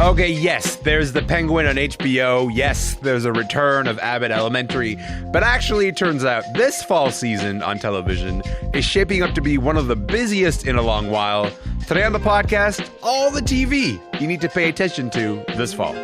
Okay, yes, there's The Penguin on HBO. Yes, there's a return of Abbott Elementary. But actually, it turns out this fall season on television is shaping up to be one of the busiest in a long while. Today on the podcast, all the TV you need to pay attention to this fall.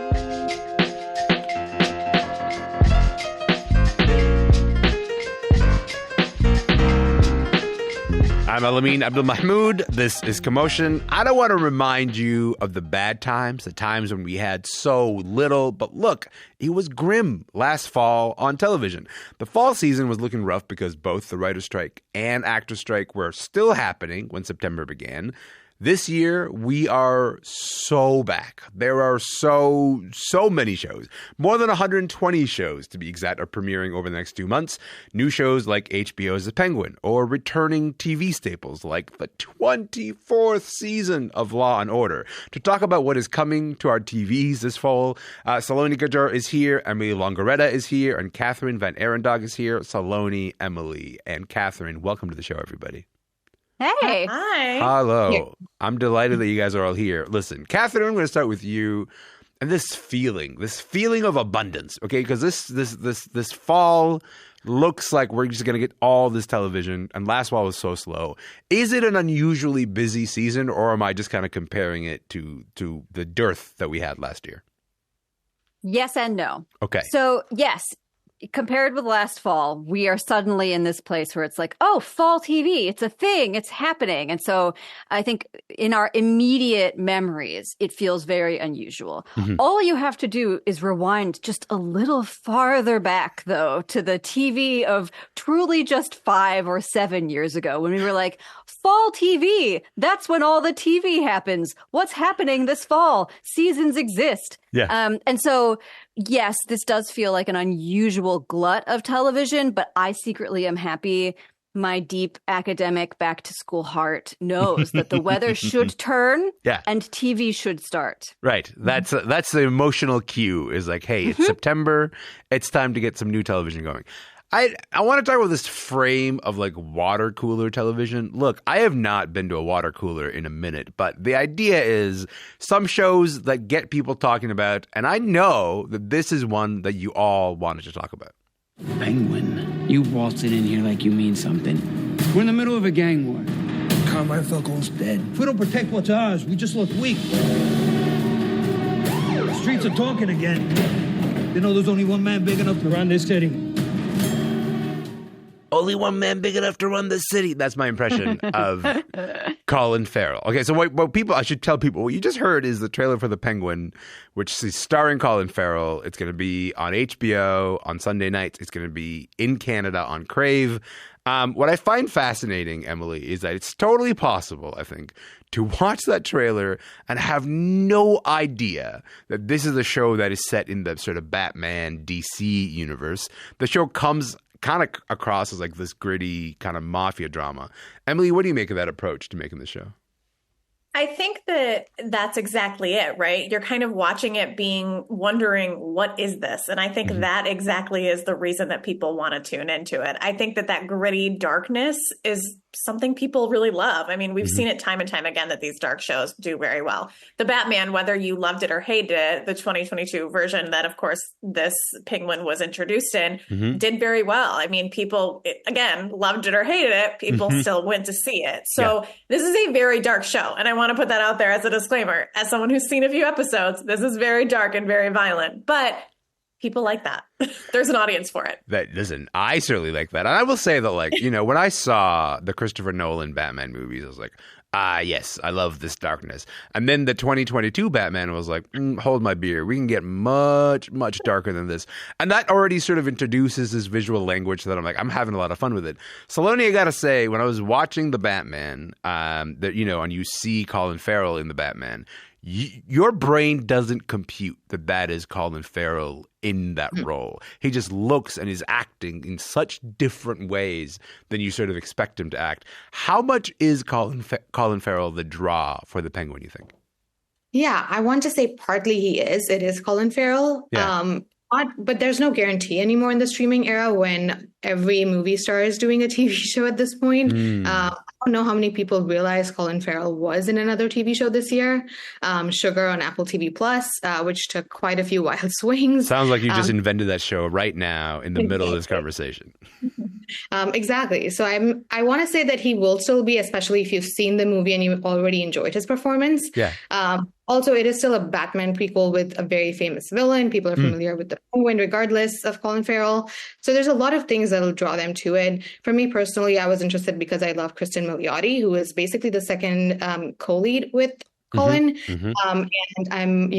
I'm Elamin Abdul-Mahmoud. This is Commotion. I don't want to remind you of the bad times, the times when we had so little. But look, it was grim last fall on television. The fall season was looking rough because both the writer's strike and actor's strike were still happening when September began. This year, we are so back. There are so many shows. More than 120 shows, to be exact, are premiering over the next 2 months. New shows like HBO's The Penguin, or returning TV staples like the 24th season of Law & Order. To talk about what is coming to our TVs this fall, Saloni Gajar is here, Emily Longaretta is here, and Catherine Van Arendog is here. Saloni, Emily, and Catherine, welcome to the show, everybody. Hey. Hi. Hello. Here. I'm delighted that you guys are all here. Listen, Catherine, I'm going to start with you. And this feeling of abundance, okay? Because this fall looks like we're just going to get all this television, and last fall was so slow. Is it an unusually busy season, or am I just kind of comparing it to the dearth that we had last year? Yes and no. Okay. So, yes. Compared with last fall, we are suddenly in this place where it's like, oh, fall TV, it's a thing, it's happening. And so I think in our immediate memories, it feels very unusual. Mm-hmm. All you have to do is rewind just a little farther back, though, to the TV of truly just 5 or 7 years ago when we were like, fall TV, that's when all the TV happens. What's happening this fall? Seasons exist. Yeah. And so, yes, this does feel like an unusual glut of television, but I secretly am happy. My deep academic back to school heart knows that the weather should turn and TV should start. Right. That's the emotional cue is like, hey, it's September. It's time to get some new television going. I want to talk about this frame of like water cooler television. Look, I have not been to a water cooler in a minute, but the idea is some shows that get people talking about, and I know that this is one that you all wanted to talk about. Penguin, you waltzed in here like you mean something. We're in the middle of a gang war. Carmichael's dead. If we don't protect what's ours, we just look weak. The streets are talking again. They know there's only one man big enough to run this city. Only one man big enough to run this city. That's my impression of Colin Farrell. Okay, so what people, I should tell people, what you just heard is the trailer for The Penguin, which is starring Colin Farrell. It's going to be on HBO on Sunday nights. It's going to be in Canada on Crave. What I find fascinating, Emily, is that it's totally possible, I think, to watch that trailer and have no idea that this is a show that is set in the sort of Batman DC universe. The show comes kind of across as like this gritty kind of mafia drama. Emily, what do you make of that approach to making the show? I think that that's exactly it, right? You're kind of watching it wondering, what is this? And I think that exactly is the reason that people want to tune into it. I think that gritty darkness is something people really love. I mean, we've seen it time and time again that these dark shows do very well. The Batman, whether you loved it or hated it, the 2022 version that, of course, this Penguin was introduced in, did very well. I mean, people, again, loved it or hated it. People still went to see it. So this is a very dark show. And I want to put that out there as a disclaimer. As someone who's seen a few episodes, this is very dark and very violent. But people like that. There's an audience for it. Listen, I certainly like that. And I will say that, like, you know, when I saw the Christopher Nolan Batman movies, I was like, yes, I love this darkness. And then the 2022 Batman was like, hold my beer. We can get much, much darker than this. And that already sort of introduces this visual language that I'm like, I'm having a lot of fun with it. Saloni, I got to say, when I was watching the Batman, that, you know, and you see Colin Farrell in the Batman, your brain doesn't compute that is Colin Farrell in that role. He just looks and is acting in such different ways than you sort of expect him to act. How much is Colin Farrell the draw for the Penguin, you think? Yeah, I want to say partly he is. It is Colin Farrell. Yeah. But there's no guarantee anymore in the streaming era when every movie star is doing a TV show at this point. don't know how many people realize Colin Farrell was in another TV show this year, Sugar on Apple TV Plus, which took quite a few wild swings. Sounds like you just invented that show right now in the middle of this conversation. Exactly. So I want to say that he will still be, especially if you've seen the movie and you already enjoyed his performance. Yeah. Also, it is still a Batman prequel with a very famous villain. People are familiar with the Penguin, regardless of Colin Farrell. So there's a lot of things that'll draw them to it. For me personally, I was interested because I love Kristen Milioti, who is basically the second co-lead with Colin. And I'm,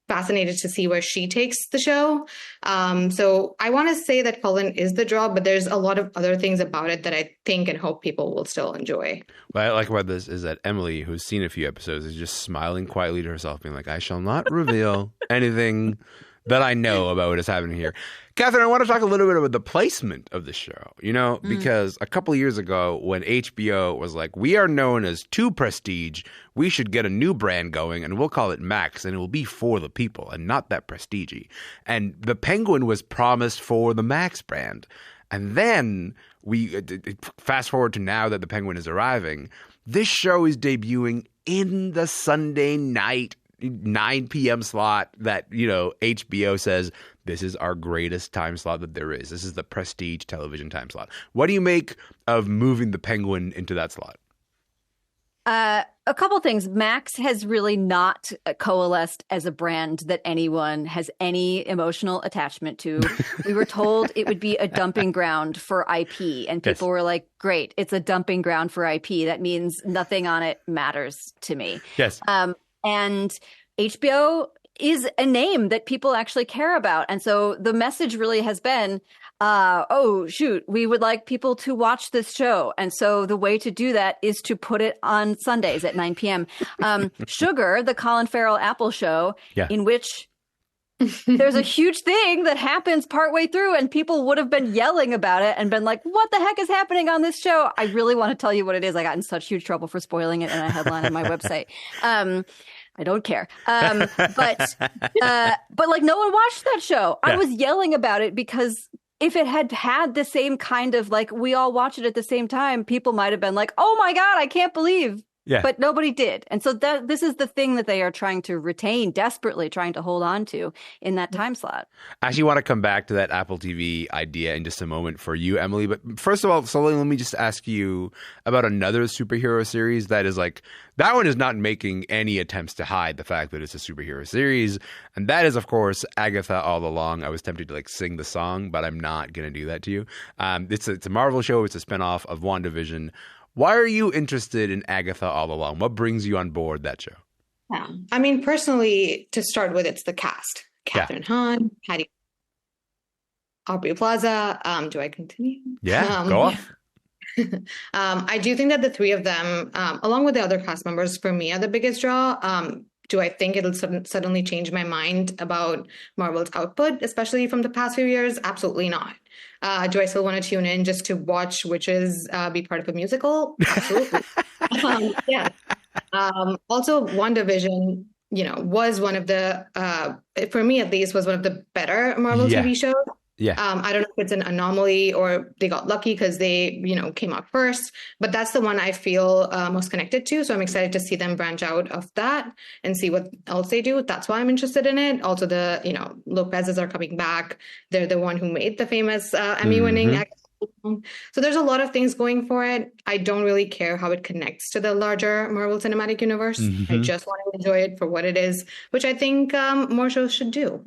fascinated to see where she takes the show. So I want to say that Colin is the draw, but there's a lot of other things about it that I think and hope people will still enjoy. What I like about this is that Emily, who's seen a few episodes, is just smiling quietly to herself, being like, I shall not reveal anything that I know about what is happening here. Catherine, I want to talk a little bit about the placement of the show, because a couple of years ago when HBO was like, we are known as too prestige, we should get a new brand going and we'll call it Max and it will be for the people and not that prestige-y. And the Penguin was promised for the Max brand. And then we fast forward to now that the Penguin is arriving, this show is debuting in the Sunday night 9 p.m. slot that, HBO says this is our greatest time slot that there is. This is the prestige television time slot. What do you make of moving the Penguin into that slot? A couple things. Max has really not coalesced as a brand that anyone has any emotional attachment to. We were told it would be a dumping ground for IP, and people were like, great, it's a dumping ground for IP. That means nothing on it matters to me. Yes. And HBO is a name that people actually care about. And so the message really has been, we would like people to watch this show. And so the way to do that is to put it on Sundays at 9 p.m. Sugar, the Colin Farrell Apple show, in which there's a huge thing that happens partway through and people would have been yelling about it and been like, what the heck is happening on this show? I really want to tell you what it is. I got in such huge trouble for spoiling it in a headline on my website. I don't care. But like no one watched that show. I was yelling about it because if it had had the same kind of like we all watch it at the same time, people might have been like, oh my God, I can't believe. Yeah. But nobody did. And so this is the thing that they are trying to retain, desperately trying to hold on to in that time slot. I actually want to come back to that Apple TV idea in just a moment for you, Emily. But first of all, let me just ask you about another superhero series that is like, that one is not making any attempts to hide the fact that it's a superhero series. And that is, of course, Agatha All Along. I was tempted to sing the song, but I'm not going to do that to you. It's a Marvel show. It's a spinoff of WandaVision. Why are you interested in Agatha All Along? What brings you on board that show? Yeah. I mean, personally, to start with, it's the cast. Catherine Hahn, Patty, Aubrey Plaza. Do I continue? Yeah, go off. I do think that the three of them, along with the other cast members, for me are the biggest draw. Do I think it'll suddenly change my mind about Marvel's output, especially from the past few years? Absolutely not. Do I still want to tune in just to watch witches be part of a musical? Absolutely. Yeah. Also, WandaVision, was one of the, for me at least, was one of the better Marvel TV shows. Yeah. I don't know if it's an anomaly or they got lucky because they, came out first, but that's the one I feel most connected to. So I'm excited to see them branch out of that and see what else they do. That's why I'm interested in it. Also, the, Lopez's are coming back. They're the one who made the famous Emmy-winning. So there's a lot of things going for it. I don't really care how it connects to the larger Marvel Cinematic Universe. I just want to enjoy it for what it is, which I think more shows should do.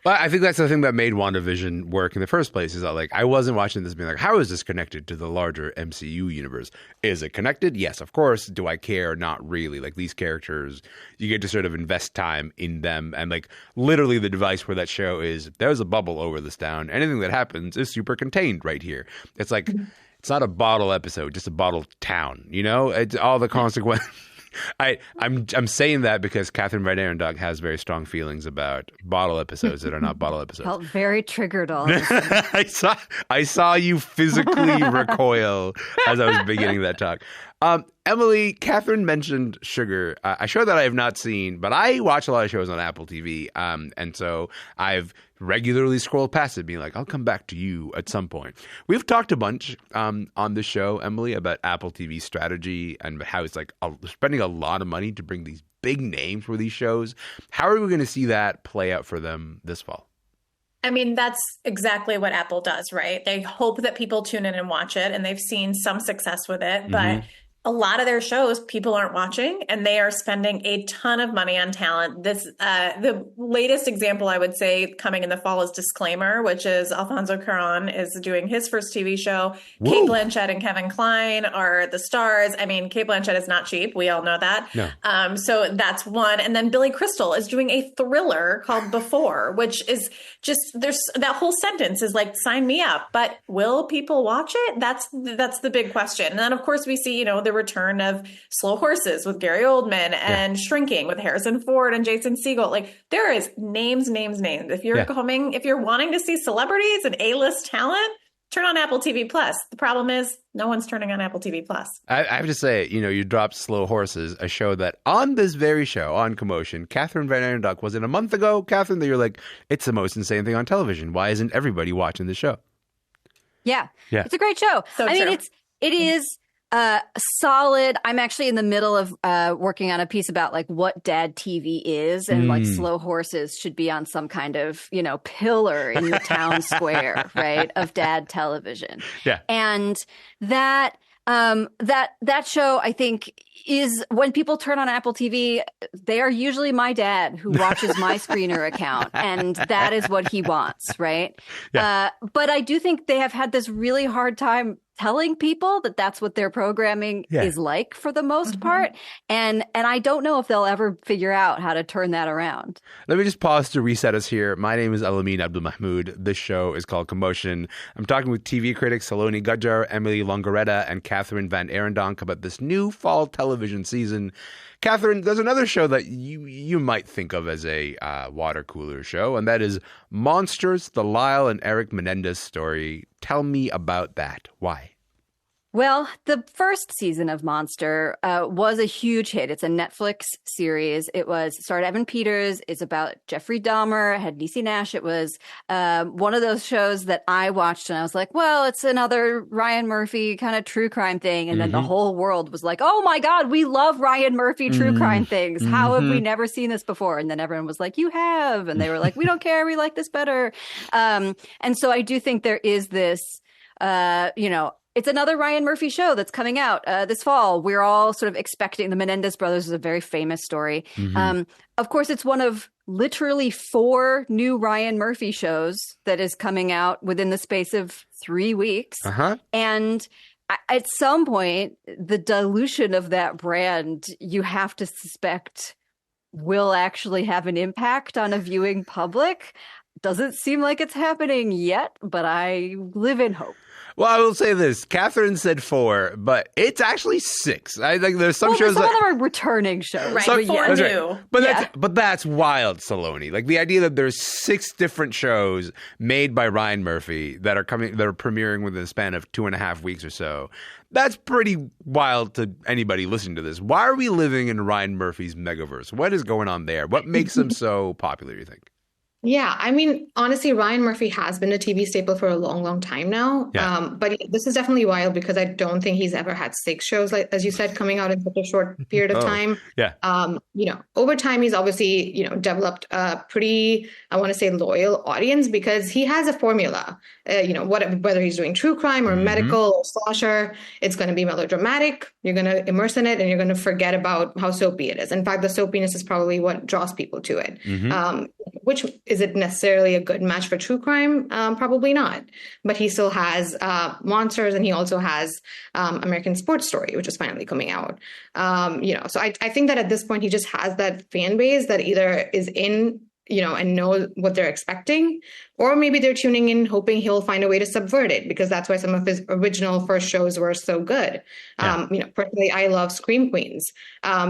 Well, I think that's the thing that made WandaVision work in the first place is that I wasn't watching this being like, how is this connected to the larger MCU universe? Is it connected? Yes, of course. Do I care? Not really. These characters, you get to sort of invest time in them. And literally the device where that show is, there's a bubble over this town. Anything that happens is super contained right here. It's it's not a bottle episode, just a bottle town, It's all the consequence. I'm saying that because Catherine Radheyan has very strong feelings about bottle episodes that are not bottle episodes. Felt very triggered all of a I saw you physically recoil as I was beginning that talk. Emily, Catherine mentioned Sugar, a show that I have not seen, but I watch a lot of shows on Apple TV. And so I've regularly scrolled past it being like, I'll come back to you at some point. We've talked a bunch on the show, Emily, about Apple TV strategy and how it's like spending a lot of money to bring these big names for these shows. How are we going to see that play out for them this fall? I mean, that's exactly what Apple does, right? They hope that people tune in and watch it, and they've seen some success with it, but a lot of their shows people aren't watching, and they are spending a ton of money on talent. The latest example I would say coming in the fall is Disclaimer, which is Alfonso Cuarón is doing his first TV show. Whoa. Cate Blanchett and Kevin Kline are the stars. I mean, Cate Blanchett is not cheap. We all know that. No. So that's one. And then Billy Crystal is doing a thriller called Before, which is just, there's that whole sentence is like, sign me up. But will people watch it? That's the big question. And then, of course, we see, the return of Slow Horses with Gary Oldman and Shrinking with Harrison Ford and Jason Segel. Like, there is names. If you're wanting to see celebrities and A-list talent, turn on Apple TV Plus. The problem is no one's turning on Apple TV Plus. I have to say, you dropped Slow Horses, a show that on this very show, on Commotion, Catherine Van Arendonk, was it a month ago, Catherine, that you're like, it's the most insane thing on television. Why isn't everybody watching the show? Yeah. It's a great show. So I mean, it is solid. I'm actually in the middle of working on a piece about like what dad TV is, and like Slow Horses should be on some kind of, pillar in the town square, right, of dad television. Yeah. And that show, I think, is when people turn on Apple TV, they are usually my dad who watches my screener account, and that is what he wants, right? Yeah. But I do think they have had this really hard time telling people that that's what their programming is like for the most part. And I don't know if they'll ever figure out how to turn that around. Let me just pause to reset us here. My name is Elamin Abdulmahmoud. This show is called Commotion. I'm talking with TV critics Saloni Gujjar, Emily Longaretta, and Catherine Van Arendonk about this new fall television season. Catherine, there's another show that you might think of as a water cooler show, and that is Monsters, the Lyle and Eric Menendez story. Tell me about that. Why? Well, the first season of Monster was a huge hit. It's a Netflix series. It starred Evan Peters. It's about Jeffrey Dahmer. It had Niecy Nash. It was one of those shows that I watched and I was like, well, it's another Ryan Murphy kind of true crime thing. And then the whole world was like, oh my God, we love Ryan Murphy true crime things. How have we never seen this before? And then everyone was like, you have. And they were like, we don't care. We like this better. And so I do think there is this, it's another Ryan Murphy show that's coming out this fall. We're all sort of expecting. The Menendez brothers is a very famous story. Of course, it's one of literally 4 new Ryan Murphy shows that is coming out within the space of 3 weeks. And at some point, the dilution of that brand, you have to suspect, will actually have an impact on a viewing public. Doesn't seem like it's happening yet, but I live in hope. Well, I will say this. Catherine said 4, but it's actually 6. I think there's some shows some of them are returning shows. Right, some, 4 new. Right. But that's wild, Saloni. Like the idea that there's 6 different shows made by Ryan Murphy that are premiering within the span of 2.5 weeks or so. That's pretty wild to anybody listening to this. Why are we living in Ryan Murphy's megaverse? What is going on there? What makes him so popular, you think? Yeah, I mean, honestly, Ryan Murphy has been a TV staple for a long, long time now. Yeah. But this is definitely wild because I don't think he's ever had 6 shows, like as you said, coming out in such a short period of time. Yeah. Over time, he's obviously, developed a pretty, I want to say, loyal audience because he has a formula. Whether he's doing true crime or medical or slasher, it's going to be melodramatic. You're going to immerse in it and you're going to forget about how soapy it is. In fact, the soapiness is probably what draws people to it. Which is it necessarily a good match for true crime? Probably not. But he still has Monsters, and he also has American Sports Story, which is finally coming out. So I think that at this point he just has that fan base that either is in, and know what they're expecting, or maybe they're tuning in hoping he'll find a way to subvert it, because that's why some of his original first shows were so good. Personally, I love Scream Queens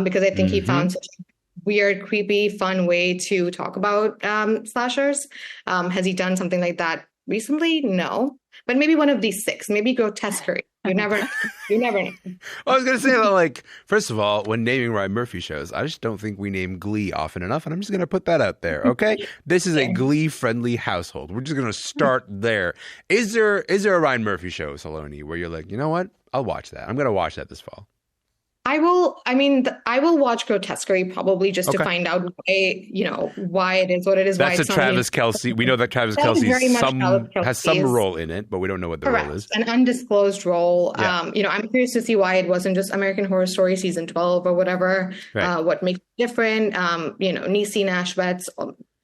because I think he found such a weird, creepy, fun way to talk about slashers. Has he done something like that recently? No. But maybe one of these 6, maybe Grotesquerie, You never know. You never know. I was going to say, like, first of all, when naming Ryan Murphy shows, I just don't think we name Glee often enough, and I'm just going to put that out there, okay? This is a Glee-friendly household. We're just going to start there. Is there a Ryan Murphy show, Saloni, where you're like, you know what? I'll watch that. I'm going to watch that this fall. I will watch Grotesquerie probably just to find out why it is what it is. That's why a Travis Kelce. We know that Travis Kelce has some role in it, but we don't know what the role is. An undisclosed role. Yeah. I'm curious to see why it wasn't just American Horror Story season 12 or whatever. Right. What makes it different? Niecy Nash Betts,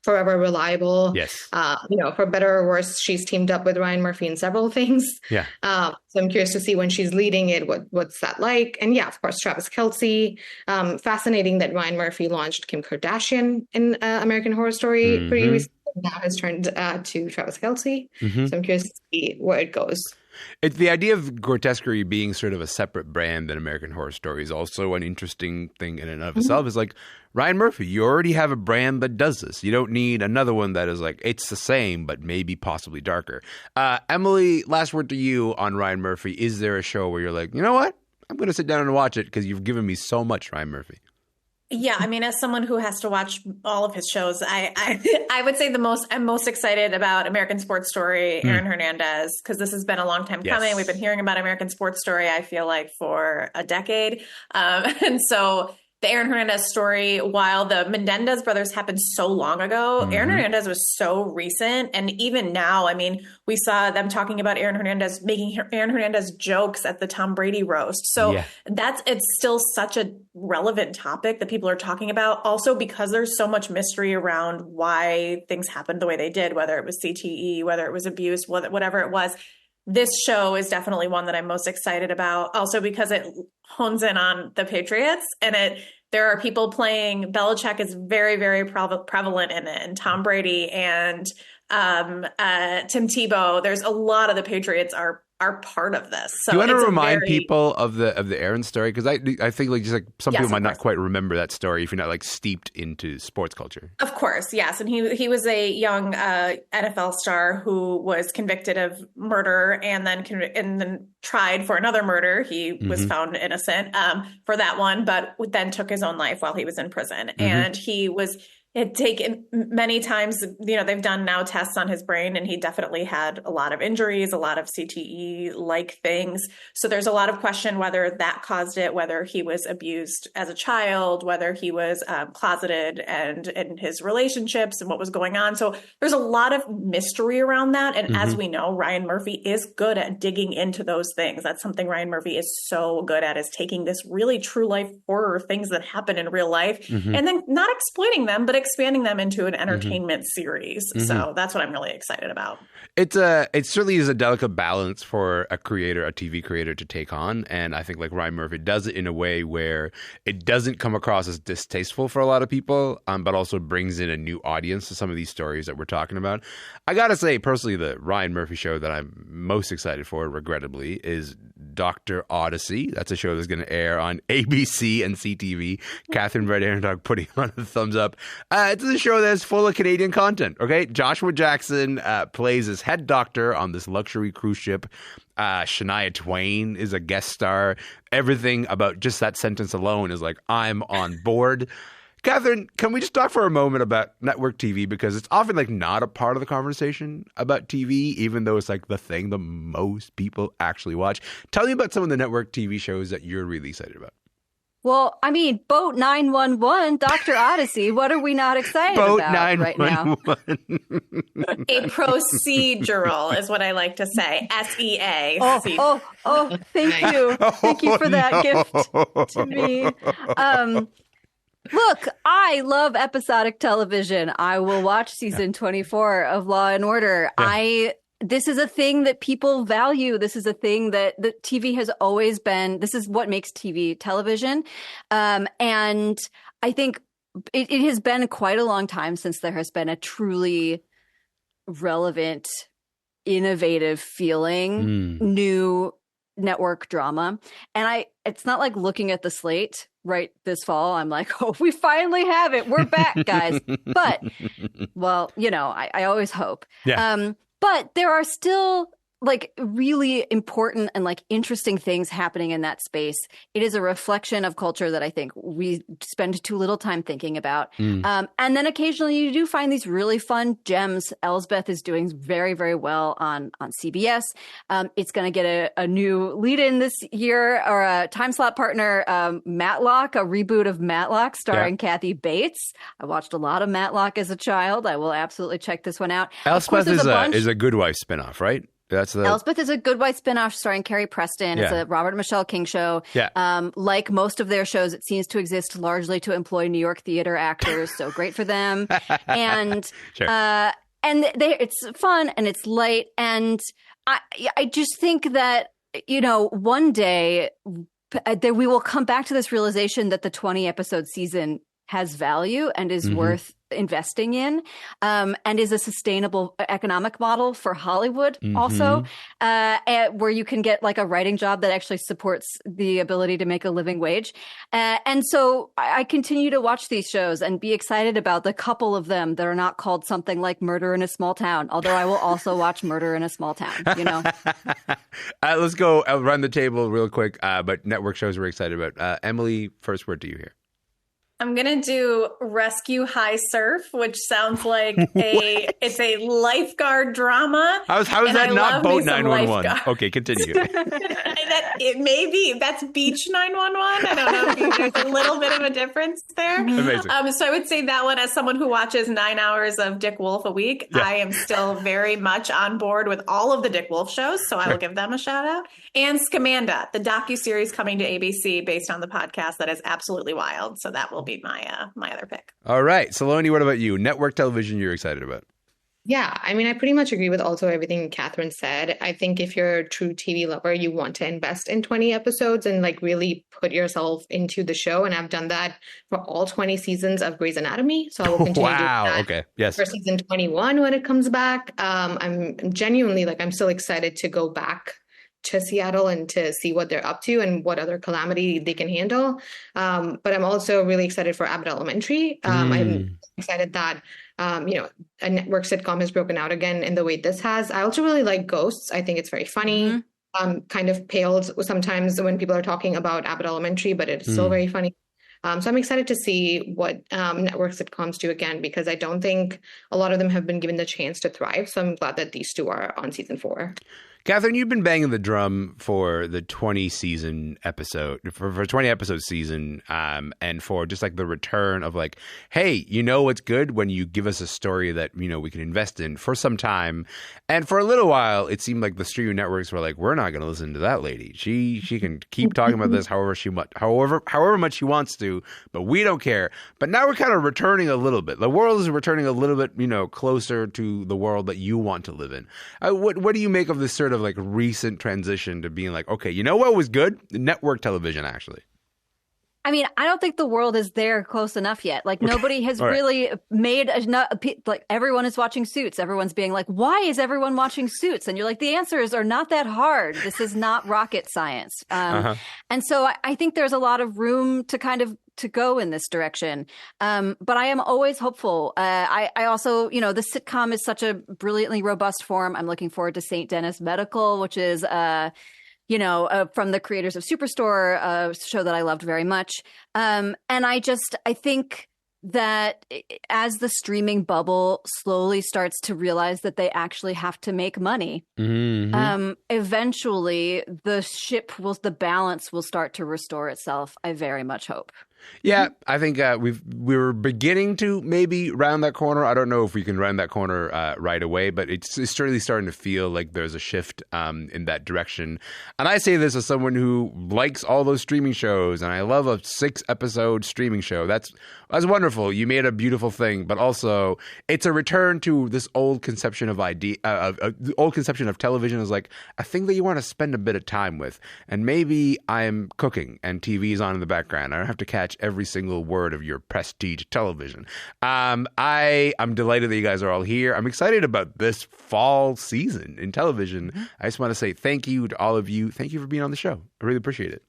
forever reliable. Yes. For better or worse, she's teamed up with Ryan Murphy in several things. Yeah. So I'm curious to see when she's leading it, what's that like? And yeah, of course, Travis Kelce. Fascinating that Ryan Murphy launched Kim Kardashian in American Horror Story pretty recently. Now has turned to Travis Kelce. So I'm curious to see where it goes. It's the idea of Grotesquerie being sort of a separate brand than American Horror Story is also an interesting thing in and of itself. It's like, Ryan Murphy, you already have a brand that does this. You don't need another one that is like, it's the same, but maybe possibly darker. Emily, last word to you on Ryan Murphy. Is there a show where you're like, you know what? I'm going to sit down and watch it because you've given me so much, Ryan Murphy. Yeah, I mean, as someone who has to watch all of his shows, I would say I'm most excited about American Sports Story, Aaron Hernandez, because this has been a long time coming. Yes. We've been hearing about American Sports Story, I feel like, for a decade. And so the Aaron Hernandez story, while the Menendez brothers happened so long ago, Aaron Hernandez was so recent. And even now, I mean, we saw them talking about Aaron Hernandez, making Aaron Hernandez jokes at the Tom Brady roast. So it's still such a relevant topic that people are talking about. Also, because there's so much mystery around why things happened the way they did, whether it was CTE, whether it was abuse, whatever it was. This show is definitely one that I'm most excited about. Also because it hones in on the Patriots, and there are people playing. Belichick is very, very prevalent in it, and Tom Brady and Tim Tebow. There's a lot of the Patriots are part of this. So do you want to remind people of the Aaron story? Because I think like just like some people might not quite remember that story if you're not like steeped into sports culture. Of course, yes. And he was a young NFL star who was convicted of murder and then tried for another murder. He was found innocent for that one, but then took his own life while he was in prison. And it taken many times, they've done now tests on his brain, and he definitely had a lot of injuries, a lot of CTE-like things. So there's a lot of question whether that caused it, whether he was abused as a child, whether he was closeted and in his relationships and what was going on. So there's a lot of mystery around that. And as we know, Ryan Murphy is good at digging into those things. That's something Ryan Murphy is so good at, is taking this really true life horror things that happen in real life and then not exploiting them, but expanding them into an entertainment series. So that's what I'm really excited about. It certainly is a delicate balance for a TV creator to take on. And I think like Ryan Murphy does it in a way where it doesn't come across as distasteful for a lot of people, but also brings in a new audience to some of these stories that we're talking about. I got to say, personally, the Ryan Murphy show that I'm most excited for, regrettably, is Dr. Odyssey. That's a show that's going to air on ABC and CTV. Catherine Radheyan putting on a thumbs up. It's a show that's full of Canadian content, okay? Joshua Jackson plays his head doctor on this luxury cruise ship. Shania Twain is a guest star. Everything about just that sentence alone is like, I'm on board. Catherine, can we just talk for a moment about network TV? Because it's often like not a part of the conversation about TV, even though it's like the thing that most people actually watch. Tell me about some of the network TV shows that you're really excited about. Well, I mean, Boat 911, Dr. Odyssey, what are we not excited about right now? A procedural is what I like to say. SEA. Oh, thank you. Thank you for that gift to me. Look, I love episodic television. I will watch season 24 of Law and Order. Yeah. This is a thing that people value. This is a thing that TV has always been. This is what makes TV television. And I think it has been quite a long time since there has been a truly relevant, innovative feeling, new network drama. And it's not like looking at the slate right this fall, I'm like, oh, we finally have it. We're back, guys. But, well, I always hope. Yeah. But there are still like really important and like interesting things happening in that space. It is a reflection of culture that I think we spend too little time thinking about. And then occasionally you do find these really fun gems. Elsbeth is doing very, very well on CBS. It's going to get a new lead-in this year, or a time slot partner, Matlock, a reboot of Matlock starring Kathy Bates. I watched a lot of Matlock as a child. I will absolutely check this one out. Elspeth is a Good Wife spinoff, right? Elspeth is a Good Wife spinoff starring Carrie Preston. It's a Robert and Michelle King show. Yeah. Like most of their shows, it seems to exist largely to employ New York theater actors. So great for them. And Sure. It's fun and it's light. And I just think that, you know, one day we will come back to this realization that the 20 episode season has value and is worth investing in, and is a sustainable economic model for Hollywood also, where you can get like a writing job that actually supports the ability to make a living wage. And so I continue to watch these shows and be excited about the couple of them that are not called something like Murder in a Small Town, although I will also watch Murder in a Small Town, you know? Let's go run the table real quick, but network shows we're excited about. Emily, first word to you here. I'm going to do Rescue High Surf, which sounds like it's a lifeguard drama. How is that not Boat 911? Okay, continue. It may be. That's Beach 911. I don't know if there's a little bit of a difference there. Amazing. So I would say that one, as someone who watches 9 hours of Dick Wolf a week, I am still very much on board with all of the Dick Wolf shows. So I will give them a shout out. And Scamanda, the docuseries coming to ABC based on the podcast that is absolutely wild. So that will be my other pick. All right. Saloni, what about you? Network television you're excited about? Yeah, I mean, I pretty much agree with also everything Catherine said. I think if you're a true TV lover, you want to invest in 20 episodes and like really put yourself into the show. And I've done that for all 20 seasons of Grey's Anatomy. So I will continue doing that Okay. Yes. for season 21 when it comes back. I'm genuinely I'm still excited to go back to Seattle and to see what they're up to and what other calamity they can handle. But I'm also really excited for Abbott Elementary. I'm excited that, a network sitcom has broken out again in the way this has. I also really like Ghosts. I think it's very funny. Kind of paled sometimes when people are talking about Abbott Elementary, but it's still very funny. So I'm excited to see what network sitcoms do again, because I don't think a lot of them have been given the chance to thrive. So I'm glad that these two are on season 4. Catherine, you've been banging the drum for the 20 episode season, and for just like the return of like, hey, you know what's good when you give us a story that, you know, we can invest in for some time. And for a little while, it seemed like the streaming networks were like, we're not going to listen to that lady. She can keep talking about this however much she wants to, but we don't care. But now we're kind of returning a little bit. The world is returning a little bit, you know, closer to the world that you want to live in. What do you make of this sort of like recent transition to being like, okay, you know what was good? Network television, actually. I mean, I don't think the world is there close enough yet. Like nobody has really made like everyone is watching Suits. Everyone's being like, why is everyone watching Suits? And you're like, the answers are not that hard. This is not rocket science. And so I think there's a lot of room to go in this direction. But I am always hopeful. I also, you know, the sitcom is such a brilliantly robust form. I'm looking forward to St. Denis Medical, which is, from the creators of Superstore, a show that I loved very much. And I think that as the streaming bubble slowly starts to realize that they actually have to make money, eventually the balance will start to restore itself. I very much hope. Yeah, I think we were beginning to maybe round that corner. I don't know if we can round that corner right away, but it's certainly starting to feel like there's a shift in that direction. And I say this as someone who likes all those streaming shows, and I love a 6-episode streaming show. That's wonderful. You made a beautiful thing, but also it's a return to this old conception of the old conception of television as like a thing that you want to spend a bit of time with. And maybe I'm cooking and TV is on in the background. I don't have to catch every single word of your prestige television. I'm delighted that you guys are all here. I'm excited about this fall season in television. I just want to say thank you to all of you. Thank you for being on the show. I really appreciate it.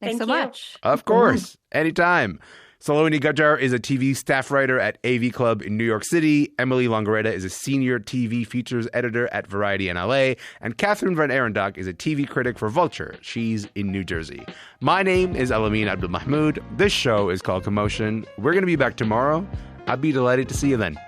Thanks so much. Of course. Anytime. Saloni Gajjar is a TV staff writer at AV Club in New York City. Emily Longaretta is a senior TV features editor at Variety in LA. And Catherine Van Arendonk is a TV critic for Vulture. She's in New Jersey. My name is Elamin Abdul Mahmoud. This show is called Commotion. We're going to be back tomorrow. I'd be delighted to see you then.